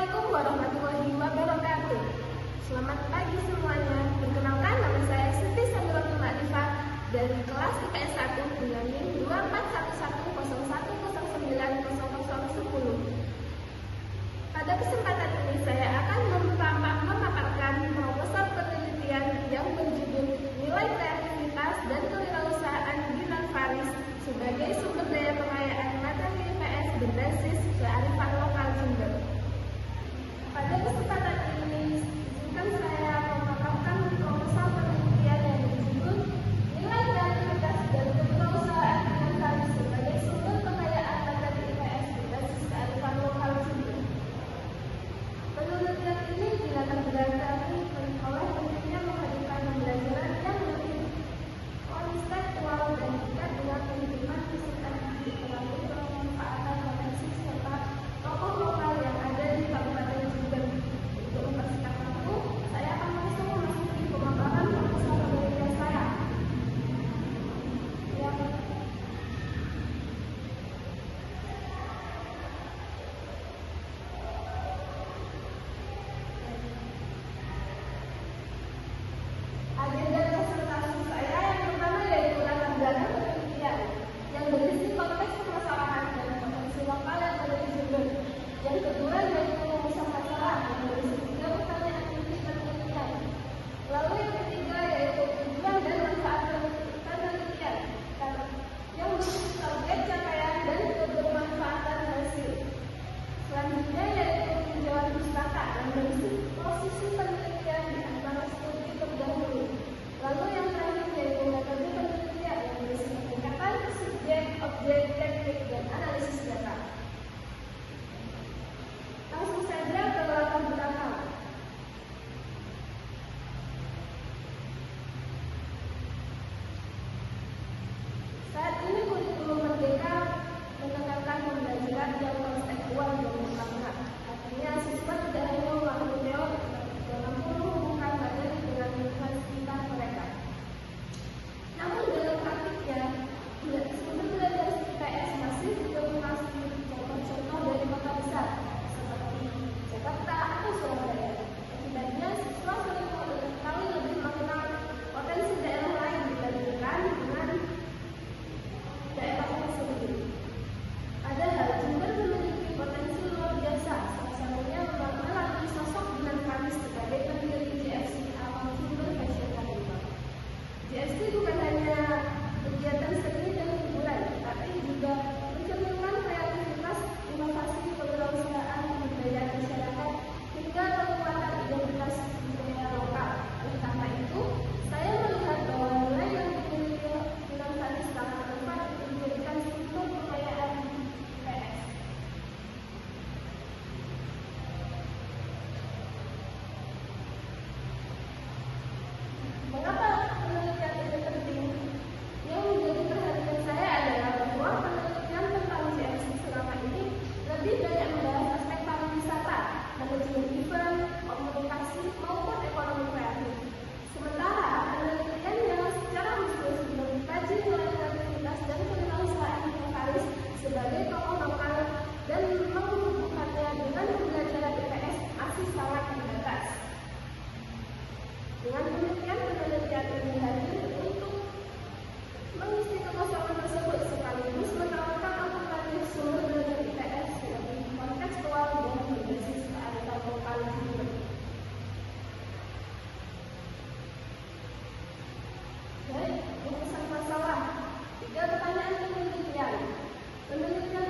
Assalamualaikum warahmatullahi wabarakatuh. Selamat pagi semuanya. Perkenalkan, nama saya Siti Sandratul Ma'rifah dari kelas IPS 1 dengan NIM 241101090010. Pada kesempatan ini saya akan memaparkan proposal penelitian yang berjudul Nilai Kreativitas dan Kewirausahaan Dinan Faris sebagai sumber daya pengayaan materi IPS berbasis kearifan lokal Jember. Pada kesempatan ini, izinkan saya memaparkan proposal penelitian yang berjudul Nilai Kreativitas dan Kewirausahaan Dinan Faris sebagai sumber pengayaan materi IPS berbasis kearifan lokal Jember. Penelitian ini dilatar belakangi oleh pentingnya menghadirkan pembelajaran yang lebih konseptual dan dekat dengan kehidupan keseharian melalui pemanfaatan potensi serta tokoh lokal yang ada di Kabupaten Jember. Untuk mempersingkat waktu, saya akan langsung memasuki pemaparan proposal penelitian saya. Agenda presentasi saya yang pertama yaitu latar belakang penelitian yang berisi konteks permasalahan dan potensi lokal yang ada di Jember. Yang kedua yaitu rumusan masalah yang berisi 3 pertanyaan inti penelitian. Lalu yang ketiga yaitu tujuan dan manfaat penelitian yang berisi target capaian dan kebermanfaatan hasil. Selanjutnya yaitu tinjauan pustaka yang berisi posisi penelitian di antara studi terdahulu. Lalu yang terakhir yaitu metode penelitian yang berisi pendekatan subjek, objek, teknik, dan analisis data. Langsung saja ke latar belakang. Saat ini kurikulum Merdeka menekankan pembelajaran yang konseptual dan bermakna. Artinya siswa tidak hanya memahami teori, dalam menghubungkan materi dengan universitas mereka. Namun dalam praktiknya, sumber belajar IPS masih didominasi contoh-contoh dari kota besar seperti Jakarta atau Surabaya. Akibatnya siswa sering kali lebih mengenal potensi daerah lain dibandingkan dengan daerah tersebut. Padahal Jember memiliki potensi luar biasa, salah satunya melalui sosok Dinan Faris sebagai pendiri JFC atau Jember Fashion Festival. JFC bukan hanya kegiatan seni dan hiburan, tapi juga mencerminkan kreativitas, inovasi, kewirausahaan, kebudayaan masyarakat, hingga penguatan identitas budaya lokal. Oleh karena itu, saya melihat bahwa nilai yang dimiliki Dinan Faris sangat tepat untuk menjadikan sumber kekayaan IPS. Mengapa penelitian ini penting? Yang menjadi perhatian saya adalah bahwa penelitian tentang JFC selama ini lebih banyak membahas aspek pariwisata, manajemen event, komunikasi, maupun ekonomi kreatif. Sementara penelitian yang secara khusus mengkaji nilai kreativitas dan kewirausahaan Dinan Faris sebagai tokoh lokal dan menghubungkannya dengan pembelajaran IPS masih sangat terbatas. Dengan demikian, penelitian ini hadir untuk mengisi kekosongan tersebut sekaligus menawarkan alternatif sumber belajar IPS yang lebih kontekstual dan berbasis kearifan lokal Jember. Baik, rumusan masalah. 3 pertanyaan penelitian. Penelitian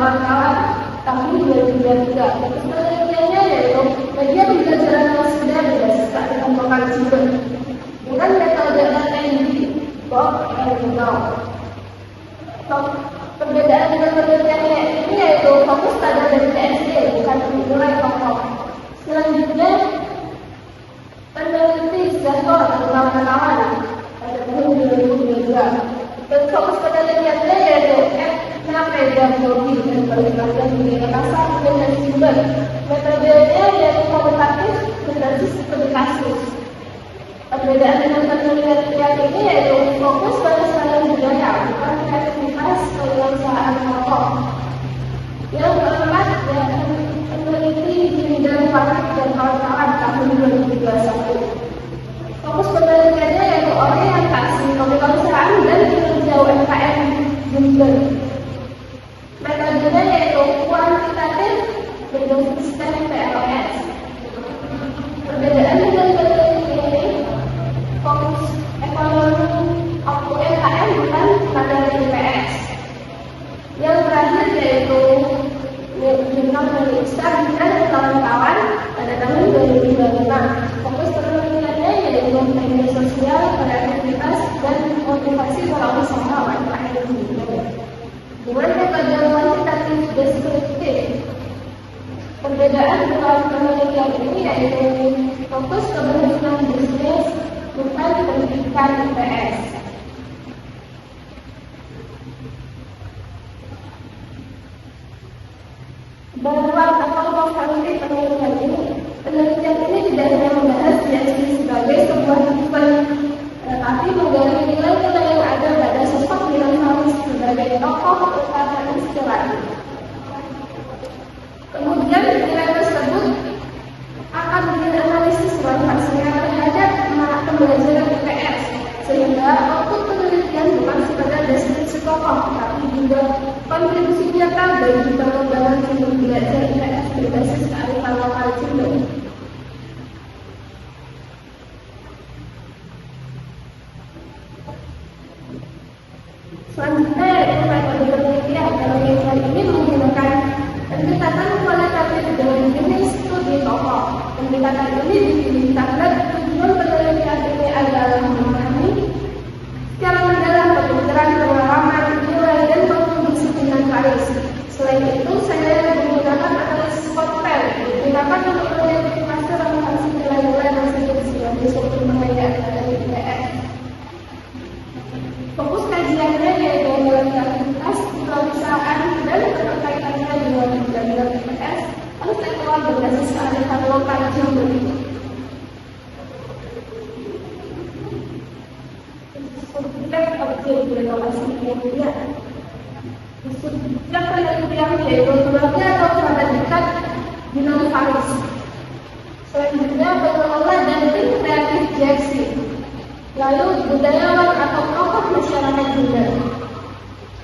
kawan-kawan tahun 2023. Fokus penelitiannya yaitu bagian pembelajaran sudah berbasis kearifan lokal Jember dengan metode LND, Bob, dan Now. Perbedaan dengan penelitiannya ini yaitu fokus pada dari TSD, bukan nilai pokok. Selanjutnya, peneliti Zahor dan kawan-kawan pada tahun 2022. Dan fokus penelitiannya yaitu dan Bobi dan berbagai dunia pasar dan sumber. Metodenya yaitu kualitatif berbasis studi kasus. Perbedaan dengan penelitian ini yaitu fokus pada standar budaya, bukan kreativitas kewirausahaan pokok. Yang keempat, peneliti di bidang Farid dan kawan-kawan tahun 2021. Fokus penelitiannya yaitu orientasi kewirausahaan dan kinerja UMKM Jember. Metodenya yaitu kuantitatif berbasis sistem PLS. Perbedaan dengan penelitian ini fokus ekonomi UMKM bukan pada IPS. Yang terakhir yaitu Jurnal Melissa dan kawan-kawan pada tahun 2025. Fokus penelitiannya yaitu media sosial, kreativitas, dan motivasi pelaku usaha UMKM dengan metode kuantitatif deskriptif. Perbedaan dalam penelitian ini yaitu fokus keberhasilan bisnis bukan pendidikan IPS. Dalam kelompok fungsi penelitian ini tidak hanya membahas DSI sebagai sebuah event, tetapi menggali nilai-nilai yang ada pada sosok dinamis sebagai tokoh utama istilah. Kemudian nilai tersebut akan dianalisis manfaatnya terhadap pembelajaran IPS, sehingga output penelitian bukan sekedar deskripsi tokoh, tapi juga kontribusi nyata bagi pengembangan sumber belajar IPS berbasis kearifan lokal Jember. Selanjutnya yaitu metode penelitian. Penelitian ini menggunakan pendekatan kualitatif dengan jenis studi tokoh. Pendekatan ini dipilih karena tujuan penelitian ini adalah memahami secara mendalam pemikiran, pengalaman, nilai, dan multidisiplinar Paris. Selain itu, saya menggunakan analisis konten digunakan untuk mengidentifikasi relevansi nilai-nilai tersebut sebagai suatu penelitian dari IPS. Fokus kajiannya yaitu aktivitas kewirausahaan dan keterkaitannya dengan bidang IPS harus teknologi berbasis kearifan lokal Jember. Subjek penelitian yaitu keluarga atau kerabat dekat dinosaurus. Selanjutnya pengelola dan tim kreatif Jeksi. Lalu budayawan atau tokoh masyarakat juga.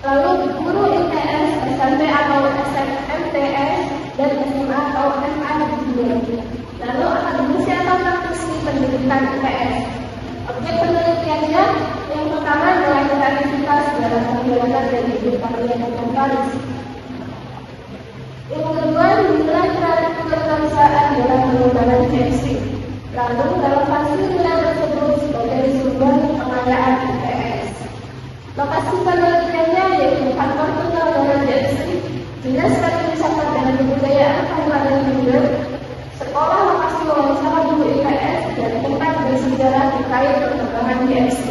Lalu guru ITS, SMP atau SMTS, dan SMA atau SMA juga. Lalu akademisi atau praktisi pendidikan IPS. Objek penelitiannya yang pertama adalah kreativitas dalam pembelajaran dan hidup karya dan Paris. Yang kedua, nilai kewirausahaan dalam pengembangan Jeksi. Lalu dalam fase nilai tersebut sebagai sumber pengayaan IPS. Lokasi penelitiannya yaitu kantor penyelenggaraan Jeksi, Dinas Pariwisata dan Kebudayaan Kabupaten Jember, sekolah lokasi wawancara guru IPS, dan tempat bersejarah terkait perkembangan Jeksi.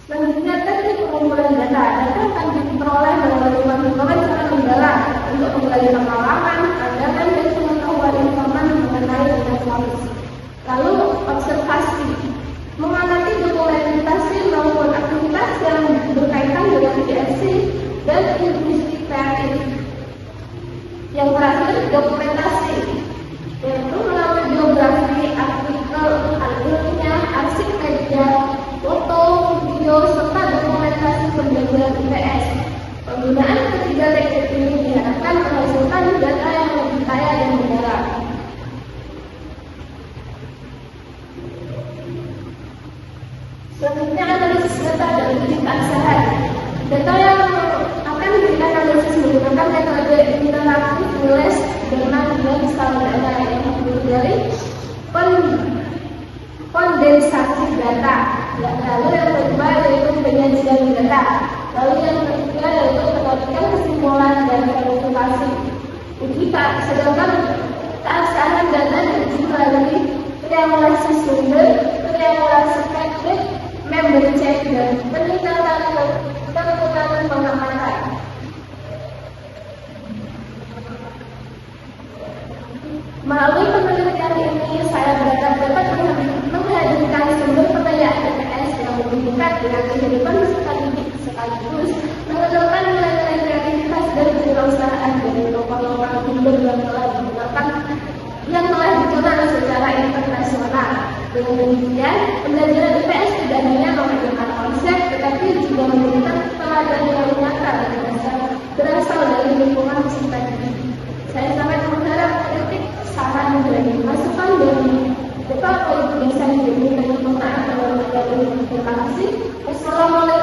Selanjutnya, teknik pengumpulan data. Data akan diperoleh melalui perhitungan secara mendalam untuk menggali pengalaman, pandangan, dan pengetahuan informan mengenai dinosaurus. Lalu, observasi. Mengamati dokumentasi maupun aktivitas yang berkaitan dengan DSI dan industri kreatif. Yang terakhir, dokumentasi, yaitu melalui biografi, artikel, ilmiah, arsip media, foto, video, serta dokumentasi pembelajaran IPS. Penggunaan ketiga teknik ini diharapkan menghasilkan data yang lebih kaya dan mendalam. Selanjutnya, analisa misalnya ada yang dari kondensasi data. Lalu yang kedua yaitu penyajian data. Lalu yang ketiga yaitu penarikan kesimpulan dan verifikasi. Sedangkan keabsahan data diuji melalui triangulasi sumber, triangulasi praktik, member check, dan peningkatan pengamatan. Melalui penelitian ini, saya dapat menghadirkan sumber pertanyaan TPS yang lebih dekat dengan kehidupan peserta didik sekaligus mengenalkan nilai-nilai kreativitas dan kewirausahaan dari tokoh-tokoh sumber yang telah dikenal secara internasional. Dengan demikian, pembelajaran IPS tidak hanya mengajarkan konsep, tetapi juga memberikan teladan yang nyata berasal dari lingkungan peserta didik. Saya sangat mengharap kritik, saran, dan masukan dari Bapak Ibu bisa menjadi pengetahuan dalam. Terima kasih. Wassalamualaikum.